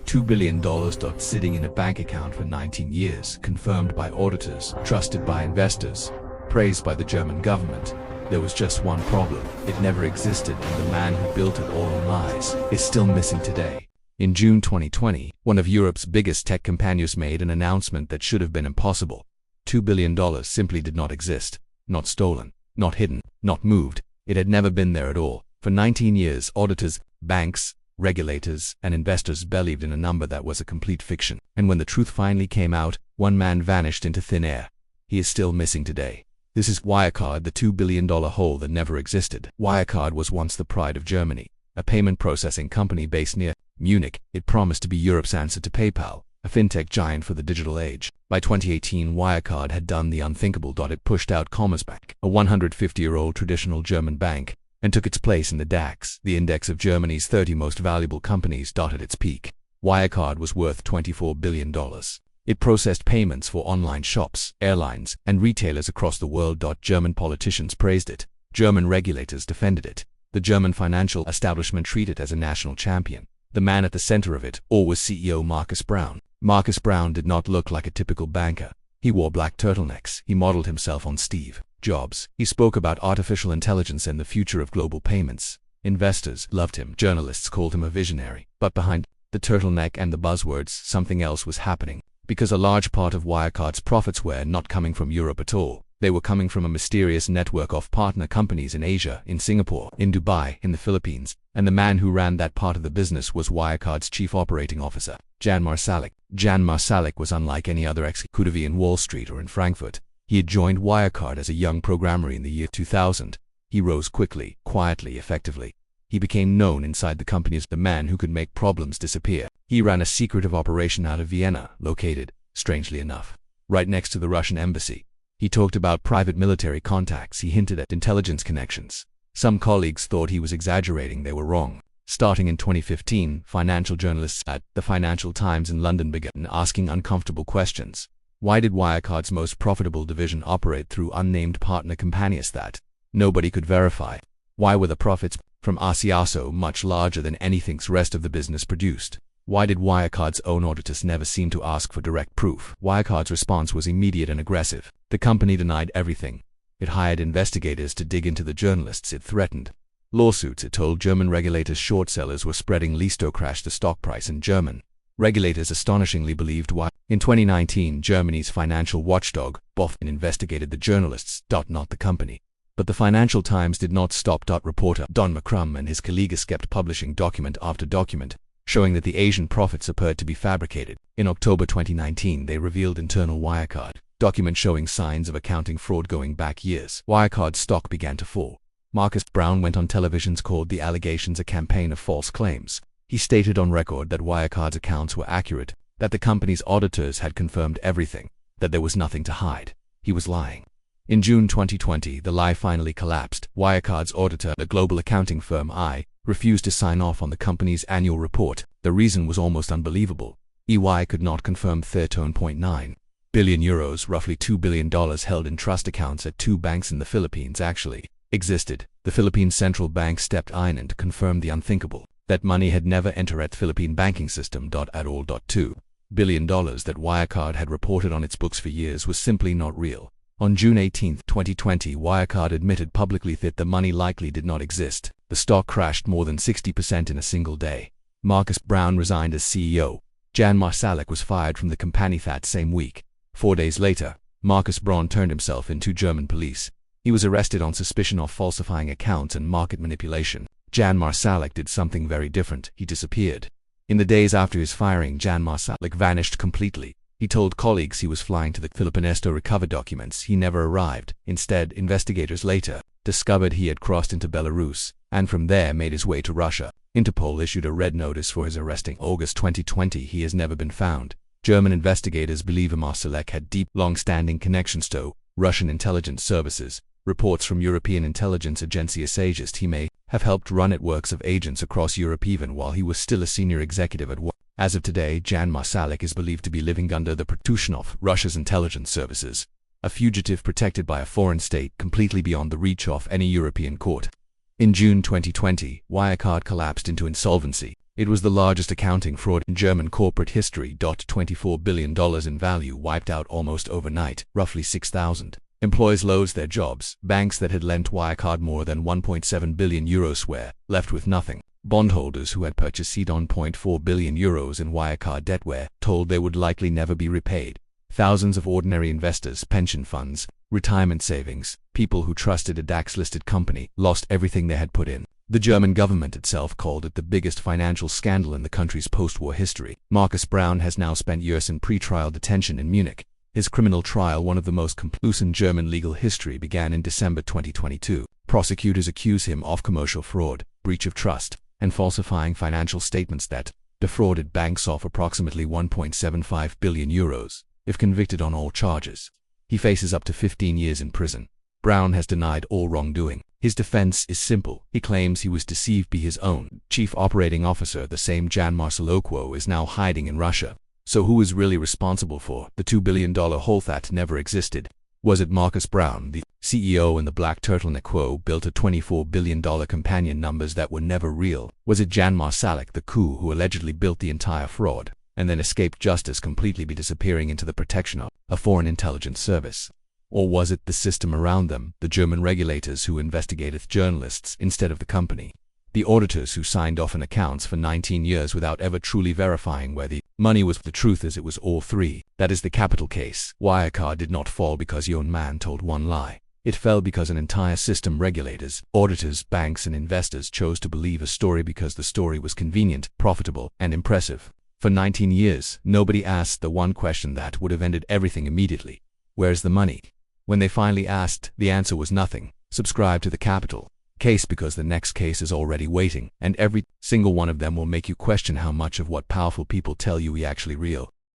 $2 billion. Sitting in a bank account for 19 years, confirmed by auditors, trusted by investors, praised by the German government. There was just one problem: it never existed, and the man who built it all on lies is still missing today. In June 2020, one of Europe's biggest tech companies made an announcement that should have been impossible. $2 billion simply did not exist. Not stolen, not hidden, not moved. It had never been there at all. For 19 years, auditors, banks, regulators, and investors believed in a number that was a complete fiction. And when the truth finally came out, one man vanished into thin air. He is still missing today. This is Wirecard, the $2 billion hole that never existed. Wirecard was once the pride of Germany, a payment processing company based near Munich. It promised to be Europe's answer to PayPal, a fintech giant for the digital age. By 2018, Wirecard had done the unthinkable. It pushed out Commerzbank, a 150-year-old traditional German bank, and took its place in the DAX, the index of Germany's 30 most valuable companies. At its peak, Wirecard was worth $24 billion. It processed payments for online shops, airlines, and retailers across the world. German politicians praised it. German regulators defended it. The German financial establishment treated it as a national champion. The man at the center of it all was CEO Markus Braun. Markus Braun did not look like a typical banker. He wore black turtlenecks. He modeled himself on Steve Jobs. He spoke about artificial intelligence and the future of global payments. Investors loved him. Journalists called him a visionary. But behind the turtleneck and the buzzwords, something else was happening. Because a large part of Wirecard's profits were not coming from Europe at all. They were coming from a mysterious network of partner companies in Asia, in Singapore, in Dubai, in the Philippines, and the man who ran that part of the business was Wirecard's chief operating officer, Jan Marsalek. Jan Marsalek was unlike any other executive in Wall Street or in Frankfurt. He had joined Wirecard as a young programmer in the year 2000. He rose quickly, quietly, effectively. He became known inside the company as the man who could make problems disappear. He ran a secretive operation out of Vienna, located, strangely enough, right next to the Russian embassy. He talked about private military contacts. He hinted at intelligence connections. Some colleagues thought he was exaggerating. They were wrong. Starting in 2015, financial journalists at the Financial Times in London began asking uncomfortable questions. Why did Wirecard's most profitable division operate through unnamed partner companies that nobody could verify? Why were the profits from RCR so much larger than anything's rest of the business produced? Why did Wirecard's own auditors never seem to ask for direct proof? Wirecard's response was immediate and aggressive. The company denied everything. It hired investigators to dig into the journalists. It threatened lawsuits. It told German regulators short sellers were spreading Listo crashed the stock price, and German regulators astonishingly believed why. In 2019, Germany's financial watchdog, BOF, investigated the journalists, not the company. But the Financial Times did not stop. Reporter Don McCrum and his colleagues kept publishing document after document, showing that the Asian profits appeared to be fabricated. In October 2019, they revealed internal Wirecard documents showing signs of accounting fraud going back years. Wirecard's stock began to fall. Markus Braun went on televisions, called the allegations a campaign of false claims. He stated on record that Wirecard's accounts were accurate, that the company's auditors had confirmed everything, that there was nothing to hide. He was lying. In June 2020, the lie finally collapsed. Wirecard's auditor, the global accounting firm refused to sign off on the company's annual report. The reason was almost unbelievable. EY could not confirm 13.9 billion euros, roughly $2 billion held in trust accounts at two banks in the Philippines actually existed. The Philippine Central Bank stepped in and confirmed the unthinkable. That money had never entered at the Philippine banking system at all. $2 billion that Wirecard had reported on its books for years was simply not real. On June 18, 2020, Wirecard admitted publicly that the money likely did not exist. The stock crashed more than 60% in a single day. Markus Braun resigned as CEO. Jan Marsalek was fired from the company that same week. 4 days later, Markus Braun turned himself into German police. He was arrested on suspicion of falsifying accounts and market manipulation. Jan Marsalek did something very different. He disappeared. In the days after his firing, Jan Marsalek vanished completely. He told colleagues he was flying to the Philippines to recover documents. He never arrived. Instead, investigators later discovered he had crossed into Belarus, and from there made his way to Russia. Interpol issued a red notice for his arresting. August 2020, he has never been found. German investigators believe Marsalek had deep, long-standing connections to Russian intelligence services. Reports from European intelligence agency suggest he may have helped run networks of agents across Europe even while he was still a senior executive at As of today, Jan Marsalek is believed to be living under the protection of Russia's intelligence services, a fugitive protected by a foreign state completely beyond the reach of any European court. In June 2020, Wirecard collapsed into insolvency. It was the largest accounting fraud in German corporate history. $24 billion in value wiped out almost overnight, roughly 6,000 employees lost their jobs. Banks that had lent Wirecard more than €1.7 billion were left with nothing. Bondholders who had purchased €1.4 billion in Wirecard debt were told they would likely never be repaid. Thousands of ordinary investors, pension funds, retirement savings, people who trusted a DAX-listed company, lost everything they had put in. The German government itself called it the biggest financial scandal in the country's post-war history. Markus Braun has now spent years in pre-trial detention in Munich. His criminal trial, one of the most complex in German legal history, began in December 2022. Prosecutors accuse him of commercial fraud, breach of trust, and falsifying financial statements that defrauded banks of approximately €1.75 billion. If convicted on all charges, he faces up to 15 years in prison. Braun has denied all wrongdoing. His defense is simple. He claims he was deceived by his own chief operating officer. The same Jan Marsalek is now hiding in Russia. So who is really responsible for the $2 billion hole that never existed? Was it Markus Braun, the CEO in the black turtleneck who built a $24 billion companion numbers that were never real? Was it Jan Marsalek, the coup who allegedly built the entire fraud and then escaped justice, completely disappearing into the protection of a foreign intelligence service? Or was it the system around them, the German regulators who investigated journalists instead of the company? The auditors who signed off on accounts for 19 years without ever truly verifying where the money was. The truth is it was all three. That is the capital case. Wirecard did not fall because yon man told one lie. It fell because an entire system, regulators, auditors, banks and investors, chose to believe a story because the story was convenient, profitable and impressive. For 19 years, nobody asked the one question that would have ended everything immediately. Where's the money? When they finally asked, the answer was nothing. Subscribe to the capital case because the next case is already waiting, and every single one of them will make you question how much of what powerful people tell you is actually real.